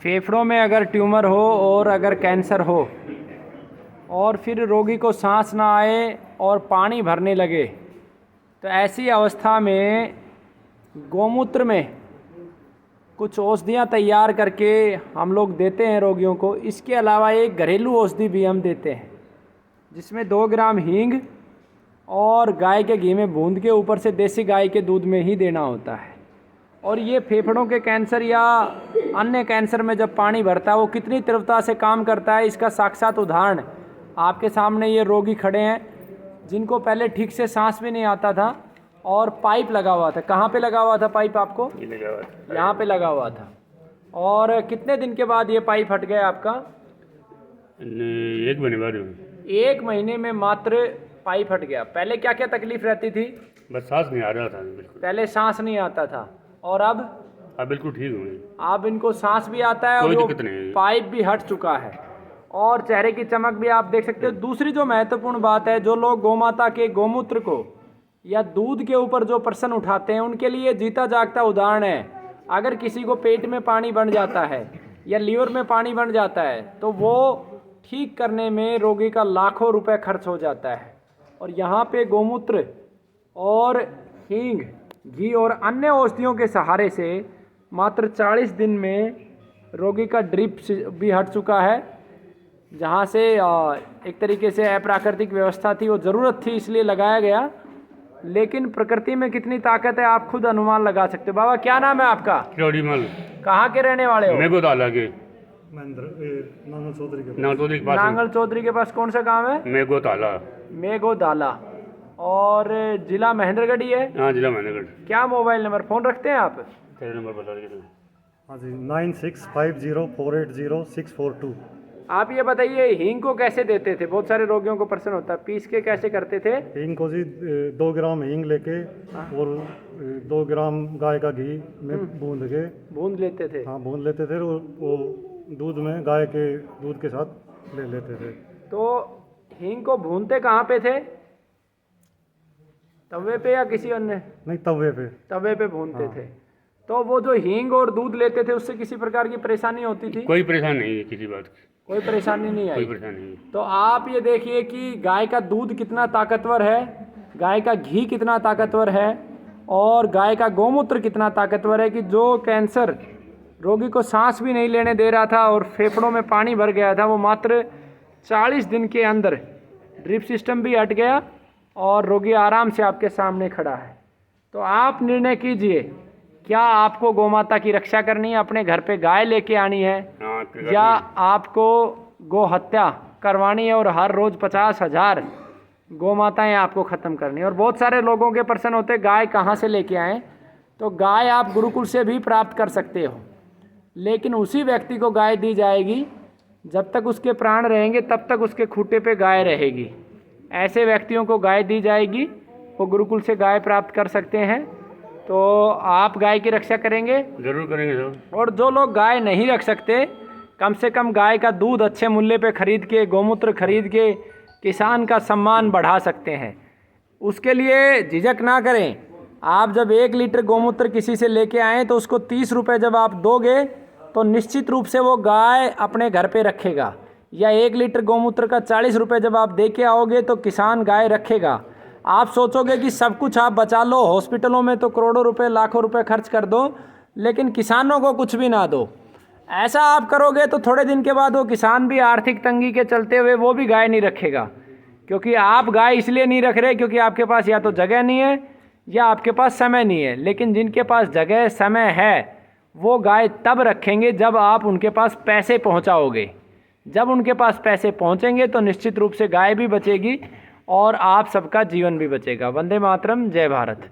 फेफड़ों में अगर ट्यूमर हो और अगर कैंसर हो और फिर रोगी को सांस ना आए और पानी भरने लगे, तो ऐसी अवस्था में गौमूत्र में कुछ औषधियाँ तैयार करके हम लोग देते हैं रोगियों को। इसके अलावा एक घरेलू औषधि भी हम देते हैं जिसमें 2 ग्राम हींग और गाय के घी में भून के ऊपर से देसी गाय के दूध में ही देना होता है। और ये फेफड़ों के कैंसर या अन्य कैंसर में जब पानी भरता है वो कितनी तीव्रता से काम करता है, इसका साक्षात उदाहरण आपके सामने ये रोगी खड़े हैं जिनको पहले ठीक से सांस भी नहीं आता था और पाइप लगा हुआ था। कहाँ पे लगा हुआ था पाइप आपको? यहाँ पे लगा हुआ था। और कितने दिन के बाद ये पाइप हट गया आपका? 1 महीने बाद। 1 महीने में मात्र पाइप हट गया। पहले क्या क्या तकलीफ रहती थी? बस सांस नहीं आ रहा था बिल्कुल। पहले सांस नहीं आता था और अब बिल्कुल ठीक हूँ। अब इनको सांस भी आता है और वो पाइप भी हट चुका है और चेहरे की चमक भी आप देख सकते हो। दूसरी जो महत्वपूर्ण बात है, जो लोग गौमाता के गौमूत्र को या दूध के ऊपर जो प्रश्न उठाते हैं उनके लिए जीता जागता उदाहरण है। अगर किसी को पेट में पानी बन जाता है या लीवर में पानी बन जाता है तो वो ठीक करने में रोगी का लाखों रुपए खर्च हो जाता है। और यहाँ पे गौमूत्र और हींग, घी और अन्य औषधियों के सहारे से मात्र 40 दिन में रोगी का ड्रिप भी हट चुका है। जहाँ से एक तरीके से अप्राकृतिक व्यवस्था थी, वो ज़रूरत थी इसलिए लगाया गया, लेकिन प्रकृति में कितनी ताकत है आप खुद अनुमान लगा सकते हो। बाबा क्या नाम है आपका? कहाँ के रहने वाले हो? मेघोताला के। नांगल चौधरी के पास कौन सा गांव है? मेघोताला। और जिला महेंद्रगढ़ ही है? हाँ, जिला महेंद्रगढ़। क्या मोबाइल नंबर फोन रखते हैं आप? तेरा नंबर बता दीजिए। हाँ जी, 9650480642। आप ये बताइए हींग को कैसे देते थे? बहुत सारे रोगियों को प्रश्न होता है, पीस के कैसे करते थे? हींग को जी 2 ग्राम हींग लेके और 2 ग्राम गाय का घी में भून लेते थे। हाँ, भून लेते थे। वो दूध में गाय के दूध के साथ ले लेते थे। तो हींग को भूनते कहाँ पे थे? तवे पे या किसी अन्य? नहीं, तवे पे भूनते हाँ। थे। तो वो जो हींग और दूध लेते थे उससे किसी प्रकार की परेशानी होती थी? कोई परेशानी नहीं है, किसी बात की कोई परेशानी नहीं आई। कोई परेशानी नहीं। तो आप ये देखिए कि गाय का दूध कितना ताकतवर है, गाय का घी कितना ताकतवर है और गाय का गौमूत्र कितना ताकतवर है कि जो कैंसर रोगी को सांस भी नहीं लेने दे रहा था और फेफड़ों में पानी भर गया था, वो मात्र 40 दिन के अंदर ड्रिप सिस्टम भी हट गया और रोगी आराम से आपके सामने खड़ा है। तो आप निर्णय कीजिए, क्या आपको गौमाता की रक्षा करनी है, अपने घर पे गाय लेके आनी है, या आपको गौ हत्या करवानी है और हर रोज़ 50,000 गौमाताएँ आपको ख़त्म करनी है। और बहुत सारे लोगों के प्रश्न होते हैं गाय कहाँ से लेके आएँ? तो गाय आप गुरुकुल से भी प्राप्त कर सकते हो, लेकिन उसी व्यक्ति को गाय दी जाएगी जब तक उसके प्राण रहेंगे, तब तक उसके खूंटे पे गाय रहेगी। ऐसे व्यक्तियों को गाय दी जाएगी, वो गुरुकुल से गाय प्राप्त कर सकते हैं। तो आप गाय की रक्षा करेंगे? जरूर करेंगे सर। और जो लोग गाय नहीं रख सकते, कम से कम गाय का दूध अच्छे मूल्य पे खरीद के, गौमूत्र खरीद के किसान का सम्मान बढ़ा सकते हैं। उसके लिए झिझक ना करें। आप जब 1 लीटर गौमूत्र किसी से लेके आएँ तो उसको 30 रुपये जब आप दोगे तो निश्चित रूप से वो गाय अपने घर पे रखेगा। या 1 लीटर गौमूत्र का 40 रुपये जब आप दे के आओगे तो किसान गाय रखेगा। आप सोचोगे कि सब कुछ आप बचा लो, हॉस्पिटलों में तो करोड़ों रुपए, लाखों रुपए खर्च कर दो, लेकिन किसानों को कुछ भी ना दो। ऐसा आप करोगे तो थोड़े दिन के बाद वो किसान भी आर्थिक तंगी के चलते हुए वो भी गाय नहीं रखेगा। क्योंकि आप गाय इसलिए नहीं रख रहे क्योंकि आपके पास या तो जगह नहीं है या आपके पास समय नहीं है। लेकिन जिनके पास जगह, समय है, वो गाय तब रखेंगे जब आप उनके पास पैसे पहुंचाओगे। जब उनके पास पैसे पहुंचेंगे तो निश्चित रूप से गाय भी बचेगी और आप सबका जीवन भी बचेगा। वंदे मातरम, जय भारत।